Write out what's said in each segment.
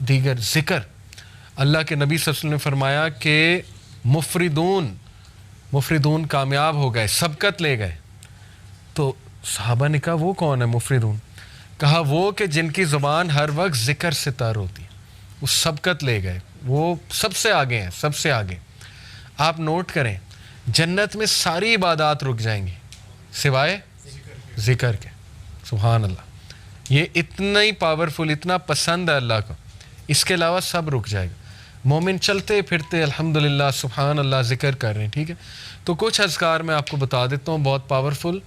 दीगर ज़िक्र। अल्लाह के नबी सल्लल्लाहु अलैहि वसल्लम ने फरमाया कि मुफरिदून कामयाब हो गए, सबकत ले गए। तो सहाबा ने कहा वो कौन है मुफरिदून? कहा वो कि जिनकी ज़ुबान हर वक्त ज़िक्र से तर होती है, वो सबकत ले गए, वो सबसे आगे हैं, सबसे आगे। आप नोट करें, जन्नत में सारी इबादत रुक जाएंगी सिवाय ज़िक्र के। सुभान अल्लाह, ये इतना ही पावरफुल, इतना पसंद है अल्लाह को, इसके अलावा सब रुक जाएगा। मोमिन चलते फिरते अल्हम्दुलिल्लाह सुभान अल्लाह ज़िक्र कर रहे हैं, ठीक है। तो कुछ अज़कार मैं आपको बता देता हूँ, बहुत पावरफुल।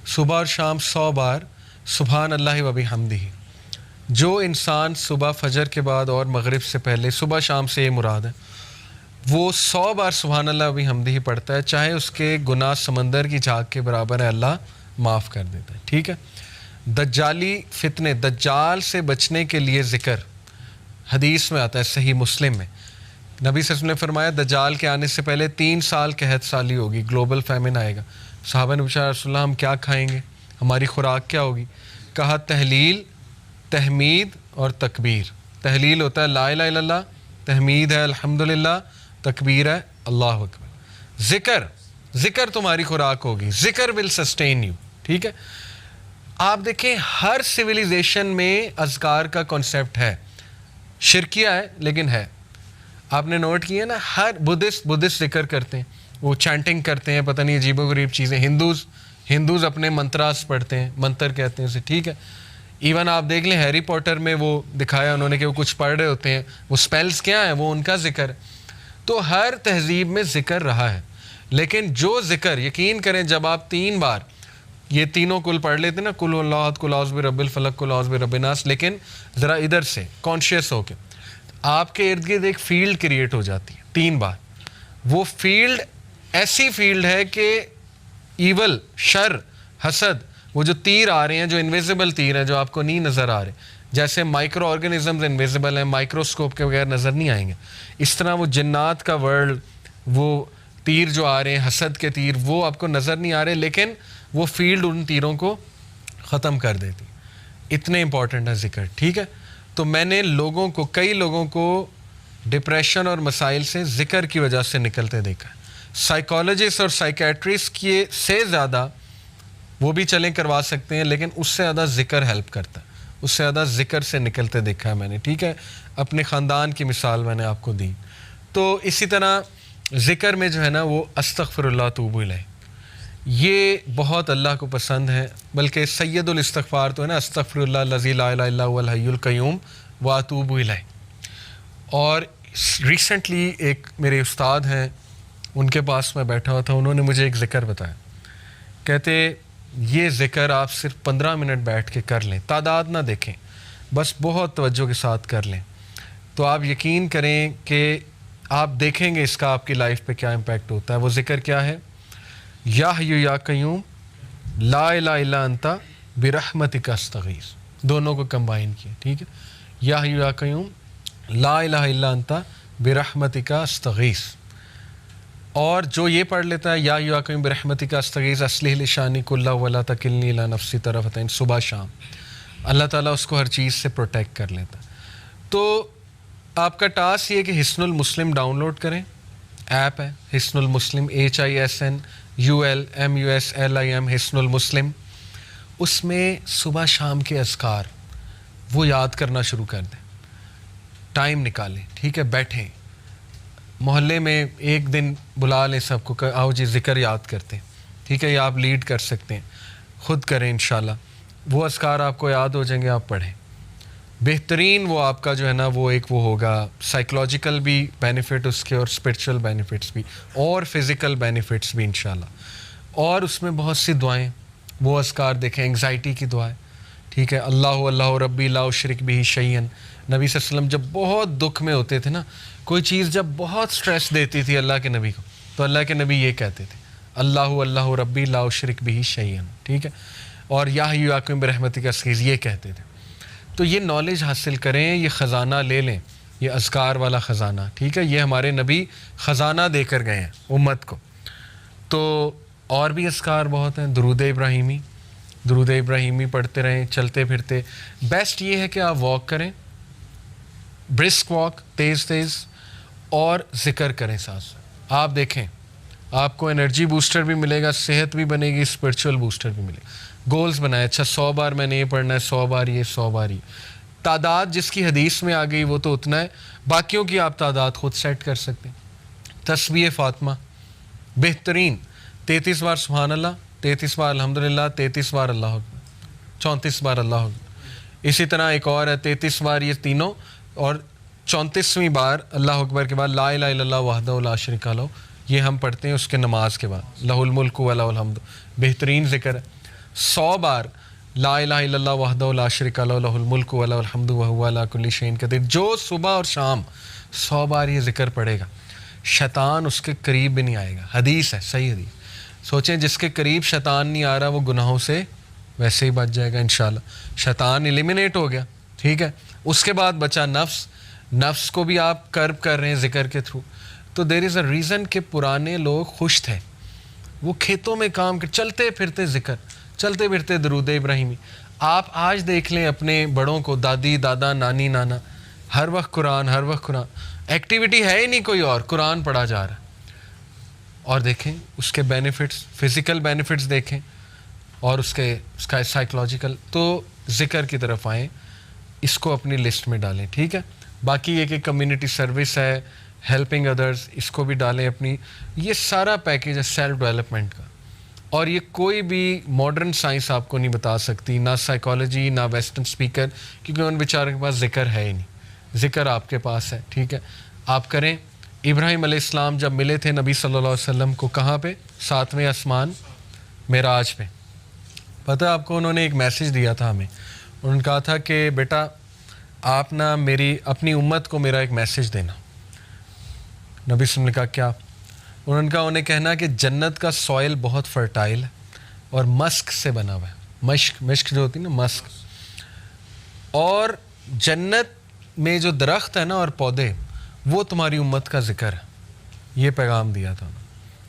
सुबह और शाम 100 बार सुभान अल्लाह व बिहम्दिही। जो इंसान सुबह फजर के बाद और मगरिब से पहले, सुबह शाम से ये मुराद है, वो 100 बार सुभान अल्लाह व बिहम्दिही पढ़ता है, चाहे उसके गुनाह समंदर की झाग के बराबर है, अल्लाह माफ़ कर देता है, ठीक है। दज्जाली फितने, दज्जाल से बचने के लिए ज़िक्र, हदीस में आता है सही मुस्लिम में, नबी सल्लल्लाहु अलैहि वसल्लम ने फरमाया दज्जाल के आने से पहले 3 साल कहत साली होगी, ग्लोबल फैमिन आएगा। सहाबा ने पूछा रसूलल्लाह हम क्या खाएंगे, हमारी खुराक क्या होगी? कहा तहलील, तहमीद और तकबीर। तहलील होता है ला इलाहा इल्लल्लाह, तहमीद है अल्हम्दुलिल्लाह, तकबीर है अल्लाहु अकबर। ज़िक्र तुम्हारी खुराक होगी, ज़िक्र विल सस्टेन यू, ठीक है। आप देखें हर सिविलाइजेशन में अज़कार का कॉन्सेप्ट है, शिरकिया है लेकिन है। आपने नोट किया ना, हर बुद्धिस्ट ज़िक्र करते हैं, वो चैंटिंग करते हैं, पता नहीं अजीबोगरीब चीज़ें। हिंदूज़ अपने मंत्रास पढ़ते हैं, मंत्र कहते हैं उसे, ठीक है। इवन आप देख लें हैरी पॉटर में वो दिखाया उन्होंने कि वो कुछ पढ़ रहे होते हैं, वो स्पेल्स क्या है, वो उनका ज़िक्र है। तो हर तहजीब में ज़िक्र रहा है, लेकिन जो ज़िक्र, यकीन करें जब आप 3 बार ये तीनों कुल पढ़ लेते ना, कुल अल्लाह कुल औज़ बिरब्बिल फलक कुल औज़ बिरब्बिन नास, लेकिन ज़रा इधर से कॉन्शियस होके आपके इर्द गिर्द एक फील्ड क्रिएट हो जाती है 3 बार। वो फील्ड ऐसी फील्ड है कि ईवल, शर, हसद, वो जो तीर आ रहे हैं, जो इनविजिबल तीर हैं, जो आपको नहीं नज़र आ रहे, जैसे माइक्रो ऑर्गेनिजम्स इनविजिबल हैं, माइक्रोस्कोप के बगैर नज़र नहीं आएंगे, इस तरह वो जिन्नात का वर्ल्ड, वो तीर जो आ रहे हैं, हसद के तीर, वो आपको नज़र नहीं आ रहे, लेकिन वो फील्ड उन तीरों को ख़त्म कर देती। इतने इंपॉर्टेंट है ज़िक्र, ठीक है। तो मैंने कई लोगों को डिप्रेशन और मसाइल से ज़िक्र की वजह से निकलते देखा है। साइकोलॉजिस्ट और साइकेट्रिस्ट के से ज़्यादा वो भी चलें करवा सकते हैं, लेकिन उससे ज़्यादा ज़िक्र हेल्प करता है, उससे ज़्यादा ज़िक्र से निकलते देखा है मैंने, ठीक है। अपने ख़ानदान की मिसाल मैंने आपको दी। तो इसी तरह ज़िक्र में जो है ना, वो अस्तग़फ़िरुल्लाह तूबू इलैह, ये बहुत अल्लाह को पसंद है। बल्कि सैयदुल इस्तिग़फ़ार तो है ना, अस्तग़फ़िरुल्लाह लज़ी ला इलाहा इल्ला हुवल हय्युल क़य्यूम व अतूबु इलैह। और रिसेंटली एक मेरे उस्ताद हैं, उनके पास मैं बैठा हुआ था, उन्होंने मुझे एक ज़िक्र बताया। कहते ये ज़िक्र आप सिर्फ 15 मिनट बैठ के कर लें, तादाद ना देखें, बस बहुत तवज्जो के साथ कर लें, तो आप यकीन करें कि आप देखेंगे इसका आपकी लाइफ पे क्या इम्पैक्ट होता है। वो ज़िक्र क्या है? या हय्यु या क़य्यूम ला इलाहा इल्ला अंता बिरहमतिका अस्तगीस, दोनों को कंबाइन किया, ठीक है। या हय्यु या क़य्यूम ला इलाहा इल्ला अंता बिरहमतिका अस्तगीस। और जो ये पढ़ लेता है या हय्यु या क़य्यूम बिरहमतिका अस्तगीस अस्लिह लिशानी कुल्लहु वला तकिलनी इला नफ्सी तरफ़तैन, सुबह शाम, अल्लाह ताला उसको हर चीज़ से प्रोटेक्ट कर लेता है। तो आपका टास्क ये कि हिस्नुल मुस्लिम डाउनलोड करें, ऐप है हिस्नुल मुस्लिम, HISNULMUSLIM, हिस्नुल मुस्लिम। उसमें सुबह शाम के अज़कार वो याद करना शुरू कर दें, टाइम निकालें, ठीक है, बैठें, मोहल्ले में एक दिन बुला लें सबको, आओ जी ज़िक्र याद करते हैं, ठीक है। या आप लीड कर सकते हैं, ख़ुद करें, इंशाल्लाह वो अज़कार आपको याद हो जाएंगे, आप पढ़ें। बेहतरीन वो आपका जो है ना, वो एक वो होगा, साइकोलॉजिकल भी बेनिफिट उसके और स्पिरिचुअल बेनिफिट्स भी और फिज़िकल बेनिफिट्स भी इंशाल्लाह। और उसमें बहुत सी दुआएं, वो अज़कार देखें, एंग्जाइटी की दुआएं, ठीक है। अल्लाहु अल्लाहु रब्बी ला उशरिक बिही शैयन। नबी सल्लल्लाहु अलैहि वसल्लम जब बहुत दुख में होते थे ना, कोई चीज़ जब बहुत स्ट्रेस देती थी अल्लाह के नबी को, तो अल्लाह के नबी ये कहते थे, अल्लाहु अल्लाहु रब्बी ला उशरिक बिही शैयन, ठीक है। और या हय्यु या क़य्यूम बिरहमतिका अस्तगीस ये कहते थे। तो ये नॉलेज हासिल करें, ये ख़जाना ले लें, ये अज़कार वाला ख़जाना, ठीक है। ये हमारे नबी ख़जाना देकर गए हैं उम्मत को। तो और भी अज़कार बहुत हैं, दुरूद इब्राहीमी पढ़ते रहें चलते फिरते। बेस्ट ये है कि आप वॉक करें, ब्रिस्क वॉक, तेज़ तेज़, और ज़िक्र करें साथ साथ। आप देखें आपको एनर्जी बूस्टर भी मिलेगा, सेहत भी बनेगी, स्पिरिचुअल बूस्टर भी मिलेगा। गोल्स बनाए, अच्छा 100 बार मैंने ये पढ़ना है, 100 बार ये, 100 बार ये। तादाद जिसकी हदीस में आ गई वो तो उतना है, बाकियों की आप तादाद खुद सेट कर सकते हैं। तस्बीह फ़ातिमा बेहतरीन 33 बार सुभान अल्लाह, 33 बार अल्हम्दुलिल्लाह, 33 बार अल्लाह अकबर, 34 बार अल्लाह अकबर। इसी तरह एक और है 33 बार ये तीनों, और 34वीं बार अल्लाह अकबर के बाद ला इलाहा इल्लल्लाह वहदहु ला शरीका लहू, ये हम पढ़ते हैं उसके नमाज के बाद, लहुल मुल्कु व लहुल हम्द, बेहतरीन ज़िक्र है। 100 बार ला इलाहा इल्लल्लाह वहदहु ला शरीका लहू लहुल मुल्कु व लहुल हम्दु व हुवा अला कुल्लि शैइन क़दीर, जो सुबह और शाम 100 बार ये ज़िक्र पढ़ेगा, शैतान उसके करीब भी नहीं आएगा। हदीस है, सही हदीस। सोचें जिसके करीब शैतान नहीं आ रहा वो गुनाहों से वैसे ही बच जाएगा इंशाल्लाह, शैतान एलिमिनेट हो गया, ठीक है। उसके बाद बचा नफ्स, नफ्स को भी आप कर्ब कर रहे हैं ज़िक्र के थ्रू। तो देयर इज़ अ रीज़न कि पुराने लोग खुश थे, वो खेतों में काम कर, चलते फिरते ज़िक्र, चलते फिरते दरूद इब्राहिमी। आप आज देख लें अपने बड़ों को, दादी दादा नानी नाना, हर वक्त कुरान, हर वक्त कुरान, एक्टिविटी है ही नहीं कोई और, कुरान पढ़ा जा रहा है। और देखें उसके बेनिफिट्स, फिज़िकल बेनिफिट्स देखें, और उसका साइकोलॉजिकल। तो ज़िक्र की तरफ आएँ, इसको अपनी लिस्ट में डालें, ठीक है। बाकी एक कम्युनिटी सर्विस है, हेल्पिंग अदर्स, इसको भी डालें अपनी। ये सारा पैकेज है सेल्फ डेवलपमेंट का, और ये कोई भी मॉडर्न साइंस आपको नहीं बता सकती, ना साइकोलॉजी ना वेस्टर्न स्पीकर, क्योंकि उन बेचारों के पास ज़िक्र है ही नहीं। ज़िक्र आपके पास है, ठीक है, आप करें। इब्राहिम अलैहिस्सलाम जब मिले थे नबी सल्लल्लाहु अलैहि वसल्लम को, कहाँ पे? 7वें आसमान मेराज पे। पता है आपको, उन्होंने एक मैसेज दिया था हमें। उन्होंने कहा था कि बेटा आप ना मेरी अपनी उम्मत को मेरा एक मैसेज देना। नबी सल्लल्लाहु अलैहि वसल्लम ने कहा क्या? उन्होंने कहा उन्हें कहना कि जन्नत का सॉइल बहुत फर्टाइल है और मस्क से बना हुआ है। मश्क जो होती है ना, मस्क। और जन्नत में जो दरख्त है ना और पौधे, वो तुम्हारी उम्मत का ज़िक्र है। ये पैगाम दिया था।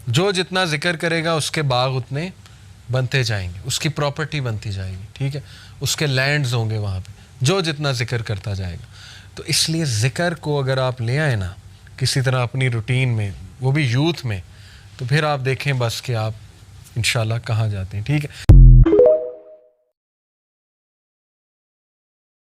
जो जितना ज़िक्र करेगा उसके बाग उतने बनते जाएंगे, उसकी प्रॉपर्टी बनती जाएगी, ठीक है, उसके लैंड्स होंगे वहाँ पे, जो जितना ज़िक्र करता जाएगा। तो इसलिए ज़िक्र को अगर आप ले आए ना किसी तरह अपनी रूटीन में, वो भी यूथ में, तो फिर आप देखें बस कि आप इंशाल्लाह कहाँ जाते हैं, ठीक है।